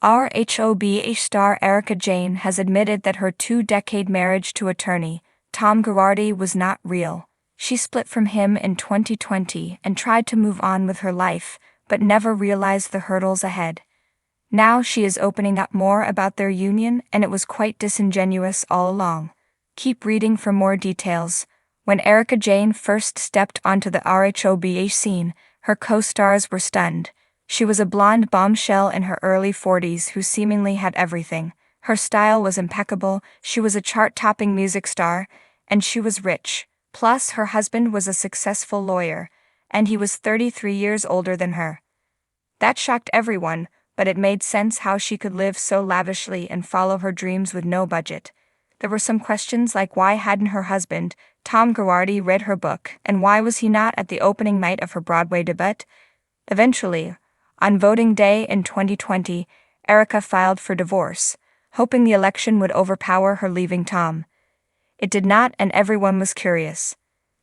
Rhobh star Erika Jayne has admitted that her 2-decade marriage to attorney Tom Girardi was not real. She split from him in 2020 and tried to move on with her life, but never realized the hurdles ahead. Now she is opening up more about their union, and it was quite disingenuous all along. Keep reading for more details. When Erika Jayne first stepped onto the Rhobh scene, her co-stars were stunned. She was a blonde bombshell in her early 40s who seemingly had everything. Her style was impeccable, she was a chart-topping music star, and she was rich. Plus, her husband was a successful lawyer, and he was 33 years older than her. That shocked everyone, but it made sense how she could live so lavishly and follow her dreams with no budget. There were some questions like why hadn't her husband, Tom Girardi, read her book, and why was he not at the opening night of her Broadway debut? Eventually, on voting day in 2020, Erika filed for divorce, hoping the election would overpower her leaving Tom. It did not, and everyone was curious.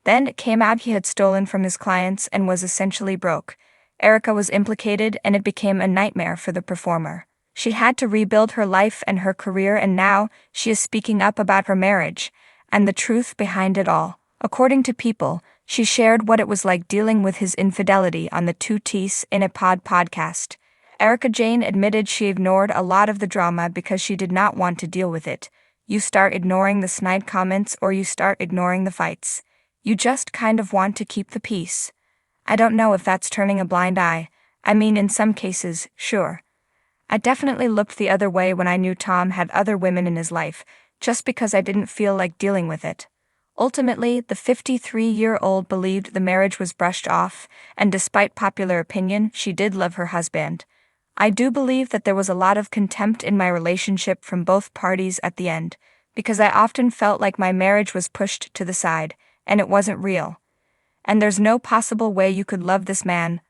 Then it came out he had stolen from his clients and was essentially broke. Erika was implicated, and it became a nightmare for the performer. She had to rebuild her life and her career, and now she is speaking up about her marriage and the truth behind it all. According to People, she shared what it was like dealing with his infidelity on the Two Teas in a podcast. Erika Jayne admitted she ignored a lot of the drama because she did not want to deal with it. You start ignoring the snide comments or you start ignoring the fights. You just kind of want to keep the peace. I don't know if that's turning a blind eye. I mean, in some cases, sure. I definitely looked the other way when I knew Tom had other women in his life, just because I didn't feel like dealing with it. Ultimately, the 53-year-old believed the marriage was brushed off, and despite popular opinion, she did love her husband. I do believe that there was a lot of contempt in my relationship from both parties at the end, because I often felt like my marriage was pushed to the side, and it wasn't real. And there's no possible way you could love this man.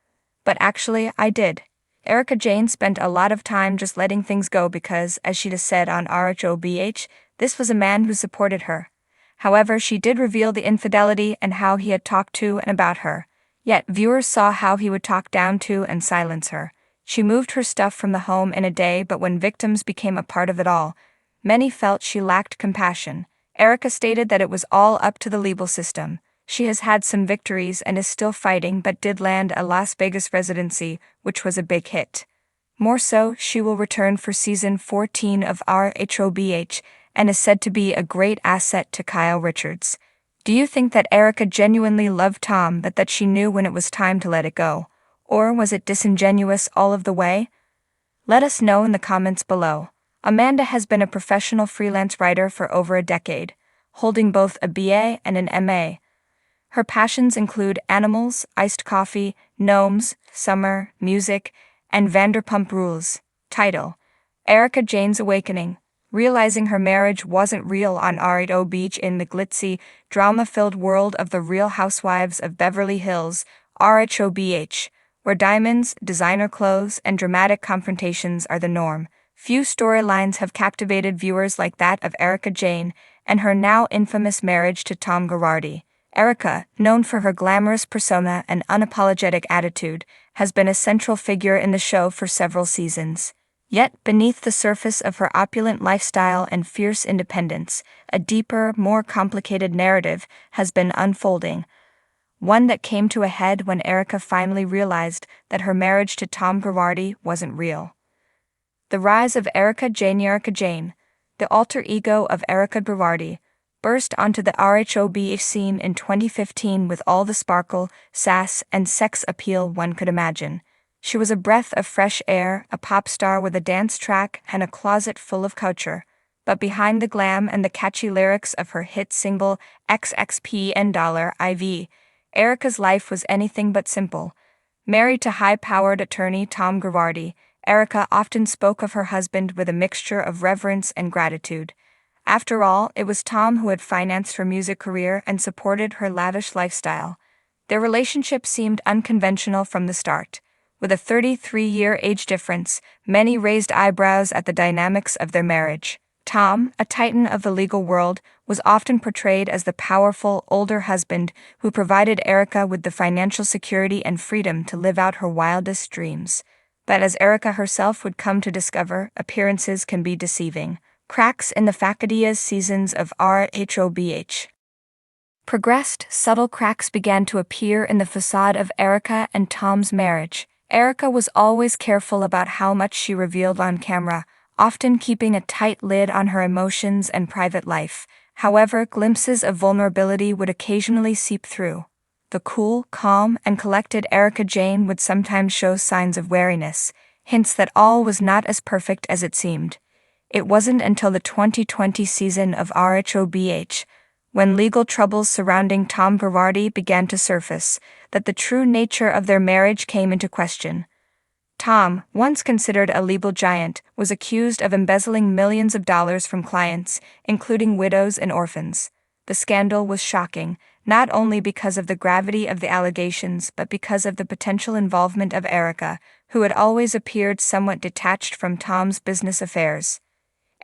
But actually, I did. Erika Jayne spent a lot of time just letting things go because, as she'd said on Rhobh, this was a man who supported her. However, she did reveal the infidelity and how he had talked to and about her. Yet, viewers saw how he would talk down to and silence her. She moved her stuff from the home in a day, but when victims became a part of it all, many felt she lacked compassion. Erika stated that it was all up to the legal system. She has had some victories and is still fighting, but did land a Las Vegas residency, which was a big hit. More so, she will return for season 14 of Rhobh and is said to be a great asset to Kyle Richards. Do you think that Erika genuinely loved Tom, but that she knew when it was time to let it go? Or was it disingenuous all of the way? Let us know in the comments below. Amanda has been a professional freelance writer for over a decade, holding both a BA and an MA. Her passions include animals, iced coffee, gnomes, summer, music, and Vanderpump Rules. Title: Erika Jayne's Awakening. Realizing her marriage wasn't real on Rhobh in the glitzy, drama-filled world of the Real Housewives of Beverly Hills, Rhobh, where diamonds, designer clothes, and dramatic confrontations are the norm. Few storylines have captivated viewers like that of Erika Jayne and her now infamous marriage to Tom Girardi. Erika, known for her glamorous persona and unapologetic attitude, has been a central figure in the show for several seasons. Yet, beneath the surface of her opulent lifestyle and fierce independence, a deeper, more complicated narrative has been unfolding. One that came to a head when Erika finally realized that her marriage to Tom Girardi wasn't real. The rise of Erika Jayne, the alter ego of Erika Girardi, burst onto the Rhobh scene in 2015 with all the sparkle, sass, and sex appeal one could imagine. She was a breath of fresh air, a pop star with a dance track and a closet full of culture. But behind the glam and the catchy lyrics of her hit single XXPN$IV, Erika's life was anything but simple. Married to high-powered attorney Tom Girardi, Erika often spoke of her husband with a mixture of reverence and gratitude. After all, it was Tom who had financed her music career and supported her lavish lifestyle. Their relationship seemed unconventional from the start. With a 33-year age difference, many raised eyebrows at the dynamics of their marriage. Tom, a titan of the legal world, was often portrayed as the powerful, older husband who provided Erika with the financial security and freedom to live out her wildest dreams. But as Erika herself would come to discover, appearances can be deceiving. Cracks in the facade seasons of Rhobh progressed, subtle cracks began to appear in the facade of Erika and Tom's marriage. Erika was always careful about how much she revealed on camera, often keeping a tight lid on her emotions and private life. However, glimpses of vulnerability would occasionally seep through. The cool, calm, and collected Erika Jayne would sometimes show signs of wariness, hints that all was not as perfect as it seemed. It wasn't until the 2020 season of Rhobh, when legal troubles surrounding Tom Girardi began to surface, that the true nature of their marriage came into question. Tom, once considered a legal giant, was accused of embezzling millions of dollars from clients, including widows and orphans. The scandal was shocking, not only because of the gravity of the allegations but because of the potential involvement of Erika, who had always appeared somewhat detached from Tom's business affairs.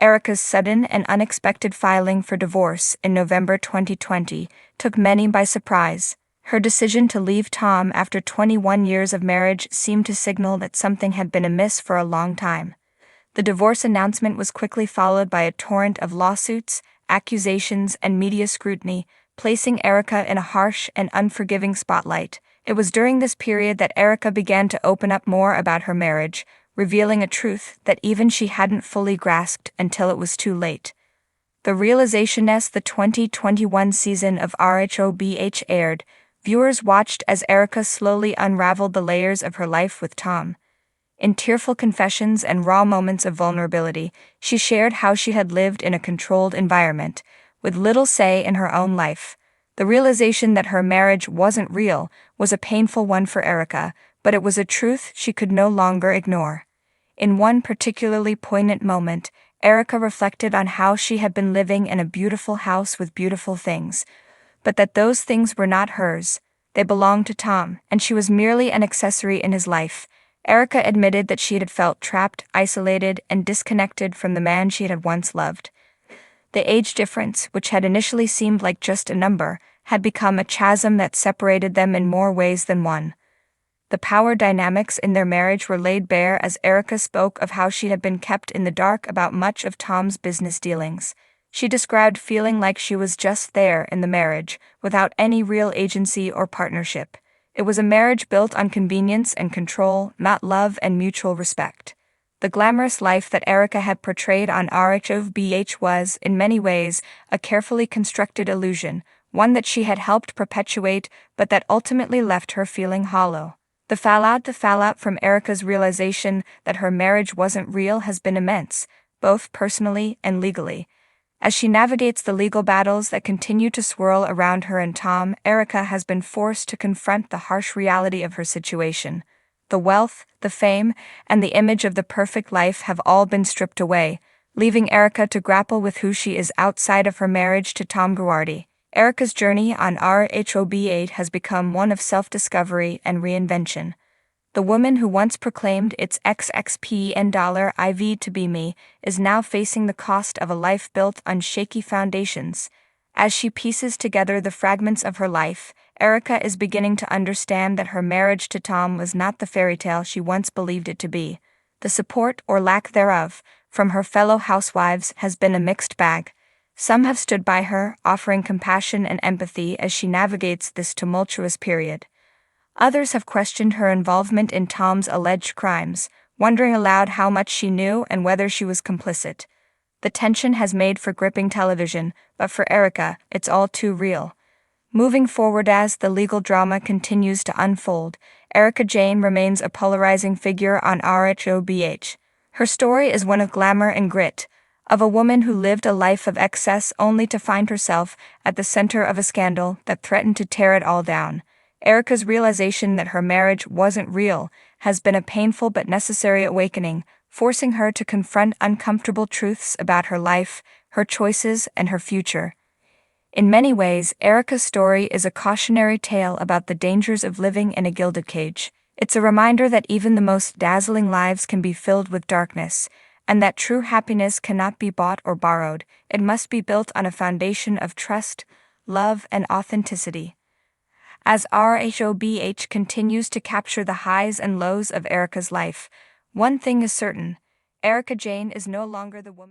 Erika's sudden and unexpected filing for divorce in November 2020 took many by surprise. Her decision to leave Tom after 21 years of marriage seemed to signal that something had been amiss for a long time. The divorce announcement was quickly followed by a torrent of lawsuits, accusations, and media scrutiny, placing Erika in a harsh and unforgiving spotlight. It was during this period that Erika began to open up more about her marriage, revealing a truth that even she hadn't fully grasped until it was too late. The realization as the 2021 season of Rhobh aired, viewers watched as Erika slowly unraveled the layers of her life with Tom. In tearful confessions and raw moments of vulnerability, she shared how she had lived in a controlled environment, with little say in her own life. The realization that her marriage wasn't real was a painful one for Erika, but it was a truth she could no longer ignore. In one particularly poignant moment, Erika reflected on how she had been living in a beautiful house with beautiful things, but that those things were not hers. They belonged to Tom, and she was merely an accessory in his life. Erika admitted that she had felt trapped, isolated, and disconnected from the man she had once loved. The age difference, which had initially seemed like just a number, had become a chasm that separated them in more ways than one. The power dynamics in their marriage were laid bare as Erika spoke of how she had been kept in the dark about much of Tom's business dealings. She described feeling like she was just there in the marriage, without any real agency or partnership. It was a marriage built on convenience and control, not love and mutual respect. The glamorous life that Erika had portrayed on Rhobh was, in many ways, a carefully constructed illusion, one that she had helped perpetuate but that ultimately left her feeling hollow. The fallout from Erika's realization that her marriage wasn't real has been immense, both personally and legally. As she navigates the legal battles that continue to swirl around her and Tom, Erika has been forced to confront the harsh reality of her situation. The wealth, the fame, and the image of the perfect life have all been stripped away, leaving Erika to grapple with who she is outside of her marriage to Tom Girardi. Erika's journey on Rhobh has become one of self-discovery and reinvention. The woman who once proclaimed its $XXPN to be me is now facing the cost of a life built on shaky foundations. As she pieces together the fragments of her life, Erika is beginning to understand that her marriage to Tom was not the fairy tale she once believed it to be. The support, or lack thereof, from her fellow housewives has been a mixed bag. Some have stood by her, offering compassion and empathy as she navigates this tumultuous period. Others have questioned her involvement in Tom's alleged crimes, wondering aloud how much she knew and whether she was complicit. The tension has made for gripping television, but for Erika, it's all too real. Moving forward as the legal drama continues to unfold, Erika Jayne remains a polarizing figure on Rhobh. Her story is one of glamour and grit, of a woman who lived a life of excess only to find herself at the center of a scandal that threatened to tear it all down. Erika's realization that her marriage wasn't real has been a painful but necessary awakening, forcing her to confront uncomfortable truths about her life, her choices, and her future. In many ways, Erika's story is a cautionary tale about the dangers of living in a gilded cage. It's a reminder that even the most dazzling lives can be filled with darkness, and that true happiness cannot be bought or borrowed. It must be built on a foundation of trust, love, and authenticity. As Rhobh continues to capture the highs and lows of Erika's life, One thing is certain, Erika Jayne is no longer the woman.